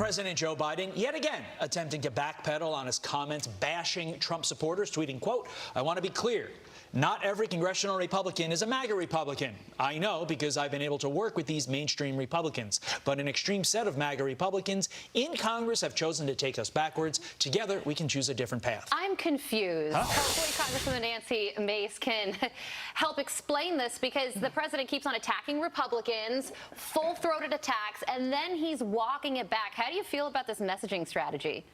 President Joe Biden, yet again, attempting to backpedal on his comments bashing Trump supporters, tweeting, quote, "I want to be clear. Not every congressional Republican is a MAGA Republican. I know because I've been able to work with these mainstream Republicans. But an extreme set of MAGA Republicans in Congress have chosen to take us backwards. Together, we can choose a different path." I'm confused. Hopefully, Congresswoman Nancy Mace can help explain this, because the president keeps on attacking Republicans, full-throated attacks, and then he's walking it back. How do you feel about this messaging strategy?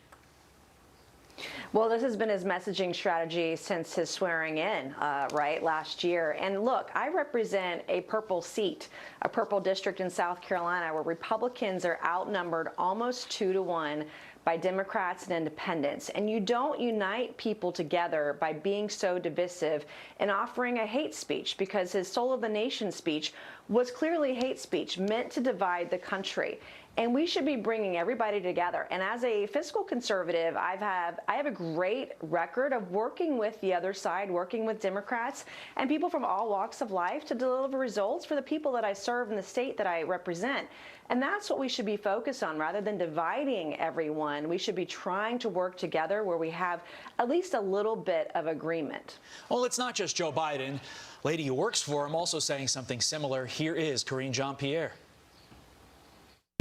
Well, this has been his messaging strategy since his swearing in, right, last year. And look, I represent a purple seat, a purple district in South Carolina where Republicans are outnumbered almost 2-to-1 by Democrats and independents. And you don't unite people together by being so divisive and offering a hate speech, because his Soul of the Nation speech was clearly hate speech meant to divide the country. And we should be bringing everybody together. And as a fiscal conservative, I have a great record of working with the other side, working with Democrats and people from all walks of life to deliver results for the people that I serve in the state that I represent. And that's what we should be focused on. Rather than dividing everyone, we should be trying to work together where we have at least a little bit of agreement. Well, it's not just Joe Biden. Lady who works for him also saying something similar. Here is Karine Jean-Pierre.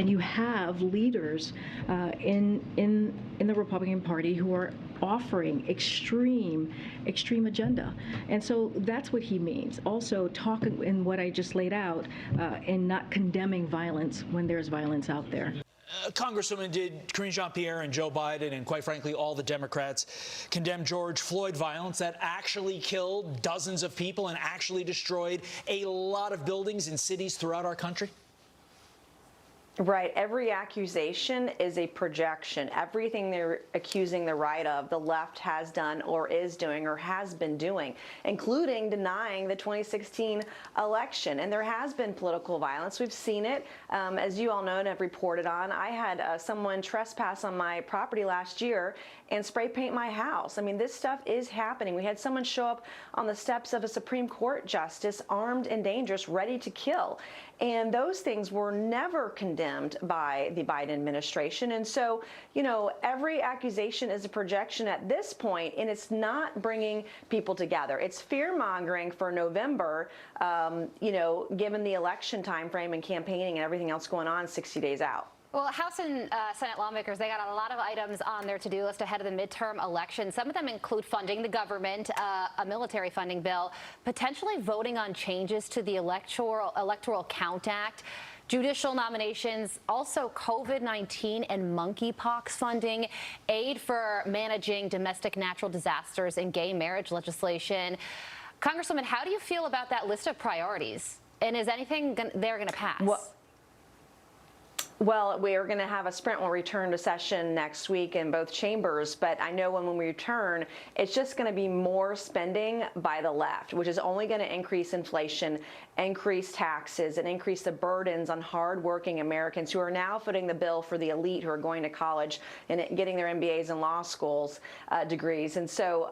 And you have leaders in the Republican Party who are offering extreme agenda. And so that's what he means. Also talking in what I just laid out and not condemning violence when there's violence out there. Congresswoman, did Karine Jean-Pierre and Joe Biden and, quite frankly, all the Democrats condemn George Floyd violence that actually killed dozens of people and actually destroyed a lot of buildings in cities throughout our country? Right. Every accusation is a projection. Everything they're accusing the right of, the left has done or is doing or has been doing, including denying the 2016 election. And there has been political violence. We've seen it, as you all know and have reported on. I had someone trespass on my property last year and spray paint my house. I mean, this stuff is happening. We had someone show up on the steps of a Supreme Court justice, armed and dangerous, ready to kill. And those things were never condemned by the Biden administration. And so, you know, every accusation is a projection at this point, and it's not bringing people together. It's fear-mongering for November, you know, given the election time frame and campaigning and everything else going on 60 days out. Well, House and Senate lawmakers, they got a lot of items on their to-do list ahead of the midterm election. Some of them include funding the government, a military funding bill, potentially voting on changes to the Electoral Count Act, judicial nominations, also COVID-19 and monkeypox funding, aid for managing domestic natural disasters, and gay marriage legislation. Congresswoman, how do you feel about that list of priorities? And is anything they're going to pass? Well, we are going to have a sprint. We'll return to session next week in both chambers, but I know when we return, it's just going to be more spending by the left, which is only going to increase inflation, increase taxes, and increase the burdens on hardworking Americans who are now footing the bill for the elite who are going to college and getting their MBAs and law schools degrees. And so,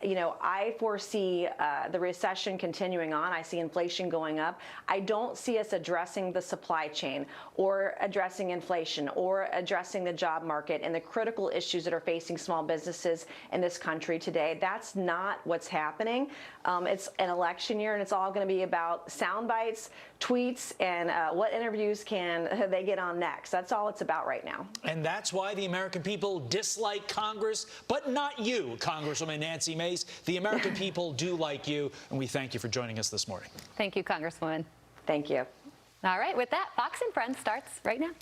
you know, I foresee the recession continuing on. I see inflation going up. I don't see us addressing the supply chain or addressing inflation or addressing the job market and the critical issues that are facing small businesses in this country today. That's not what's happening. It's an election year, and it's all going to be about sound bites, tweets, and what interviews can they get on next. That's all it's about right now. And that's why the American people dislike Congress, but not you, Congresswoman Nancy Mace. The American people do like you, and we thank you for joining us this morning. Thank you, Congresswoman. Thank you. All right, with that, Fox and Friends starts right now.